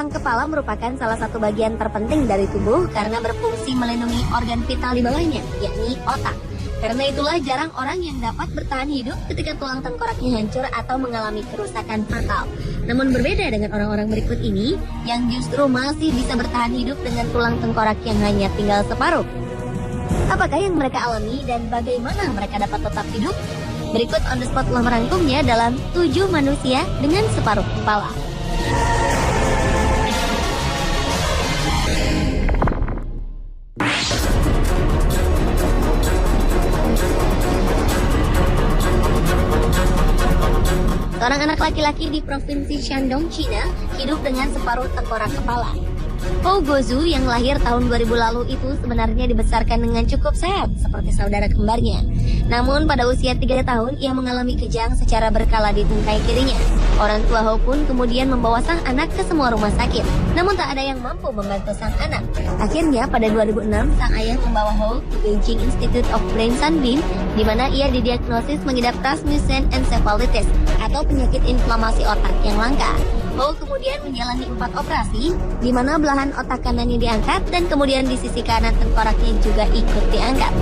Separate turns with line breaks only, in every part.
tulang kepala merupakan salah satu bagian terpenting dari tubuh karena berfungsi melindungi organ vital di bawahnya, yakni otak. Karena itulah jarang orang yang dapat bertahan hidup ketika tulang tengkoraknya hancur atau mengalami kerusakan fatal. Namun berbeda dengan orang-orang berikut ini, yang justru masih bisa bertahan hidup dengan tulang tengkorak yang hanya tinggal separuh. Apakah yang mereka alami dan bagaimana mereka dapat tetap hidup? Berikut On The Spot telah merangkumnya dalam 7 manusia dengan separuh kepala. Seorang anak laki-laki di provinsi Shandong, China, hidup dengan separuh tengkorak kepala. Hou Guozhu yang lahir tahun 2000 lalu itu sebenarnya dibesarkan dengan cukup sehat seperti saudara kembarnya. Namun pada usia 3 tahun ia mengalami kejang secara berkala di tungkai kirinya. Orang tua Hou pun kemudian membawa sang anak ke semua rumah sakit. Namun tak ada yang mampu membantu sang anak. Akhirnya pada 2006 sang ayah membawa Hou ke Beijing Institute of Brain Sunbeam, di mana ia didiagnosis mengidap Rasmussen encephalitis atau penyakit inflamasi otak yang langka. Hou kemudian menjalani 4 operasi, di mana belahan otak kanannya diangkat dan kemudian di sisi kanan tengkoraknya juga ikut diangkat.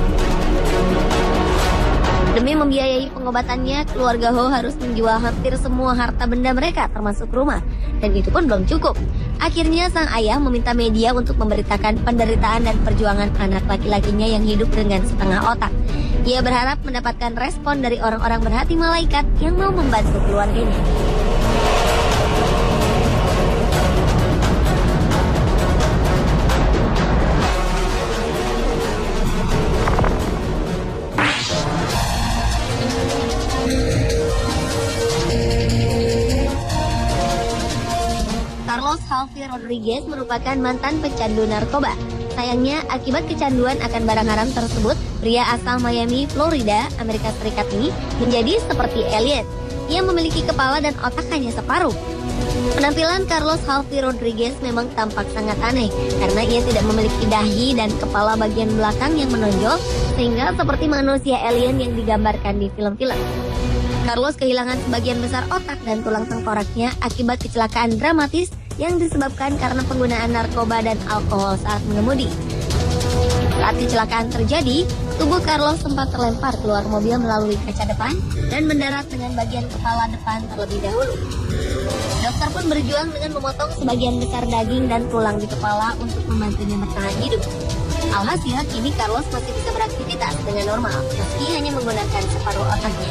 Demi membiayai pengobatannya, keluarga Hou harus menjual hampir semua harta benda mereka termasuk rumah. Dan itu pun belum cukup. Akhirnya sang ayah meminta media untuk memberitakan penderitaan dan perjuangan anak laki-lakinya yang hidup dengan setengah otak. Ia berharap mendapatkan respon dari orang-orang berhati malaikat yang mau membantu keluarganya. Carlos Halvi Rodriguez merupakan mantan pecandu narkoba. Sayangnya, akibat kecanduan akan barang haram tersebut, pria asal Miami, Florida, Amerika Serikat ini menjadi seperti alien. Ia memiliki kepala dan otak hanya separuh. Penampilan Carlos Halvi Rodriguez memang tampak sangat aneh karena ia tidak memiliki dahi dan kepala bagian belakang yang menonjol, sehingga seperti manusia alien yang digambarkan di film-film. Carlos kehilangan sebagian besar otak dan tulang tengkoraknya akibat kecelakaan dramatis yang disebabkan karena penggunaan narkoba dan alkohol saat mengemudi. Saat kecelakaan terjadi, tubuh Carlos sempat terlempar keluar mobil melalui kaca depan dan mendarat dengan bagian kepala depan terlebih dahulu. Dokter pun berjuang dengan memotong sebagian besar daging dan tulang di kepala untuk membantunya bertahan hidup. Alhasil, kini Carlos masih bisa beraktivitas dengan normal, meski hanya menggunakan separuh otaknya.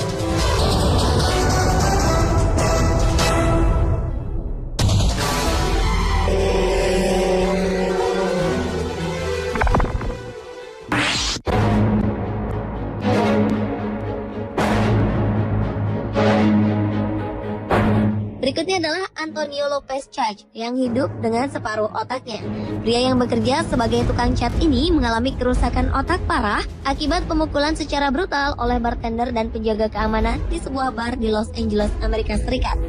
Berikutnya adalah Antonio Lopez Chach yang hidup dengan separuh otaknya. Pria yang bekerja sebagai tukang cat ini mengalami kerusakan otak parah akibat pemukulan secara brutal oleh bartender dan penjaga keamanan di sebuah bar di Los Angeles, Amerika Serikat.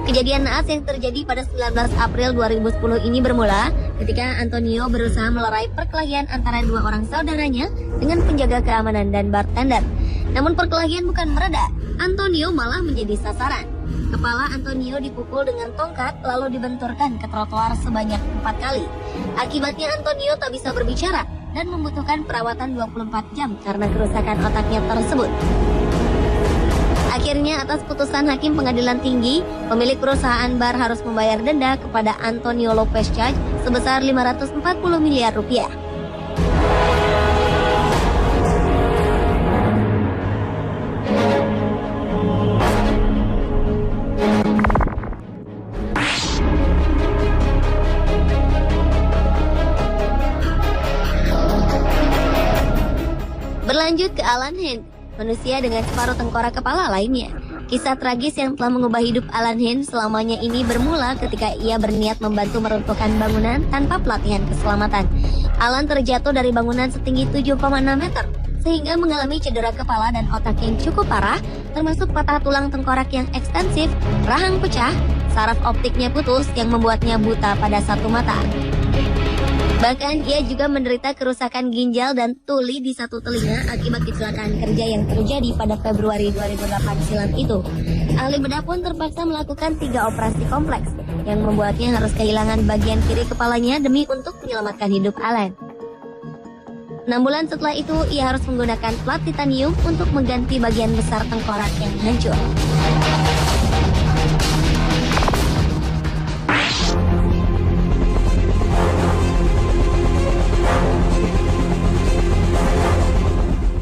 Kejadian naas yang terjadi pada 19 April 2010 ini bermula ketika Antonio berusaha melerai perkelahian antara 2 orang saudaranya dengan penjaga keamanan dan bartender. Namun perkelahian bukan mereda, Antonio malah menjadi sasaran. Kepala Antonio dipukul dengan tongkat lalu dibenturkan ke trotoar sebanyak 4 kali. Akibatnya Antonio tak bisa berbicara dan membutuhkan perawatan 24 jam karena kerusakan otaknya tersebut. Akhirnya atas putusan Hakim Pengadilan Tinggi, pemilik perusahaan bar harus membayar denda kepada Antonio Lopez Chach sebesar 540 miliar rupiah. Berlanjut ke Alan Hand, manusia dengan separuh tengkorak kepala lainnya. Kisah tragis yang telah mengubah hidup Alan Hand selamanya ini bermula ketika ia berniat membantu meruntuhkan bangunan tanpa pelatihan keselamatan. Alan terjatuh dari bangunan setinggi 7,6 meter, sehingga mengalami cedera kepala dan otak yang cukup parah, termasuk patah tulang tengkorak yang ekstensif, rahang pecah, saraf optiknya putus yang membuatnya buta pada satu mata. Bahkan ia juga menderita kerusakan ginjal dan tuli di satu telinga akibat kecelakaan kerja yang terjadi pada Februari 2008 silam itu. Ahli bedah pun terpaksa melakukan 3 operasi kompleks, yang membuatnya harus kehilangan bagian kiri kepalanya demi untuk menyelamatkan hidup Alan. 6 bulan setelah itu, ia harus menggunakan plat titanium untuk mengganti bagian besar tengkorak yang hancur.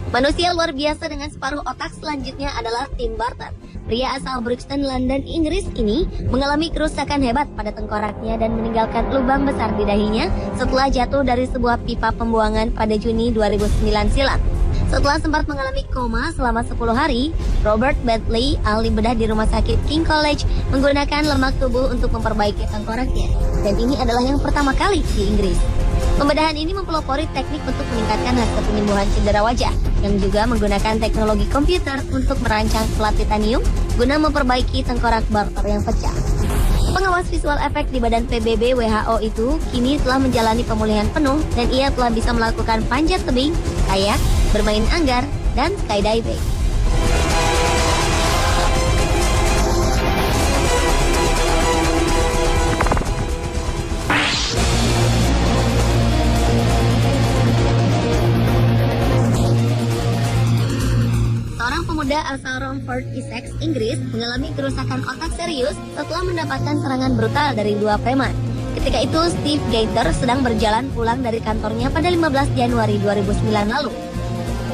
Manusia luar biasa dengan separuh otak selanjutnya adalah Tim Burton. Pria asal Brixton, London, Inggris ini mengalami kerusakan hebat pada tengkoraknya dan meninggalkan lubang besar di dahinya setelah jatuh dari sebuah pipa pembuangan pada Juni 2009 silam. Setelah sempat mengalami koma selama 10 hari, Robert Bentley, ahli bedah di Rumah Sakit King College, menggunakan lemak tubuh untuk memperbaiki tengkoraknya. Dan ini adalah yang pertama kali di Inggris. Pembedahan ini mempelopori teknik untuk meningkatkan hasil penyembuhan cedera wajah, yang juga menggunakan teknologi komputer untuk merancang plat titanium guna memperbaiki tengkorak Barter yang pecah. Pengawas visual efek di Badan PBB WHO itu kini telah menjalani pemulihan penuh dan ia telah bisa melakukan panjat tebing, kayak, bermain anggar, dan skydiving. Seorang pemuda asal Romford, Essex, Inggris mengalami kerusakan otak serius setelah mendapatkan serangan brutal dari 2 preman. Ketika itu, Steve Gaither sedang berjalan pulang dari kantornya pada 15 Januari 2009 lalu.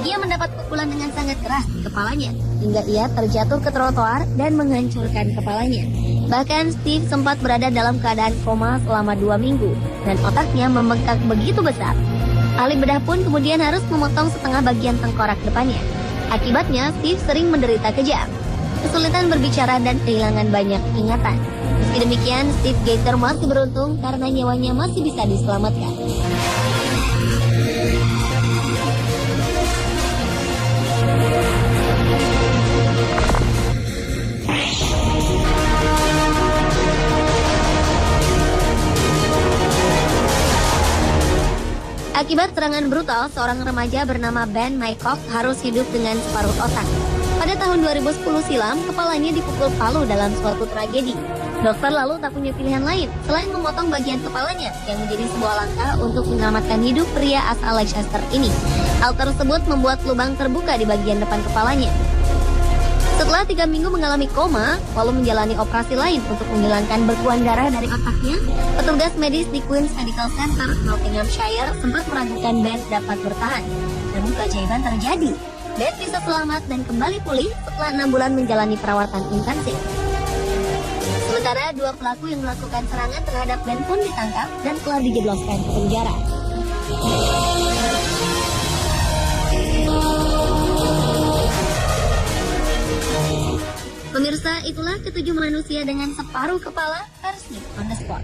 Ia mendapat pukulan dengan sangat keras di kepalanya, hingga ia terjatuh ke trotoar dan menghancurkan kepalanya. Bahkan Steve sempat berada dalam keadaan koma selama 2 minggu, dan otaknya membengkak begitu besar. Ahli bedah pun kemudian harus memotong setengah bagian tengkorak depannya. Akibatnya, Steve sering menderita kejang, kesulitan berbicara dan kehilangan banyak ingatan. Meski demikian, Steve Gaither masih beruntung karena nyawanya masih bisa diselamatkan. Akibat serangan brutal, seorang remaja bernama Ben Mycock harus hidup dengan separuh otak. Pada tahun 2010 silam, kepalanya dipukul palu dalam suatu tragedi. Dokter lalu tak punya pilihan lain selain memotong bagian kepalanya, yang menjadi sebuah langkah untuk menyelamatkan hidup pria asal Leicester ini. Hal tersebut membuat lubang terbuka di bagian depan kepalanya. Setelah 3 minggu mengalami koma, lalu menjalani operasi lain untuk menghilangkan bekuan darah dari otaknya, petugas medis di Queen's Medical Center, Nottinghamshire sempat meragukan Ben dapat bertahan. Namun keajaiban terjadi. Ben bisa selamat dan kembali pulih setelah 6 bulan menjalani perawatan intensif. Sementara 2 pelaku yang melakukan serangan terhadap Ben pun ditangkap dan telah dijebloskan ke penjara. Pemirsa, itulah ketujuh manusia dengan separuh kepala versi on the spot.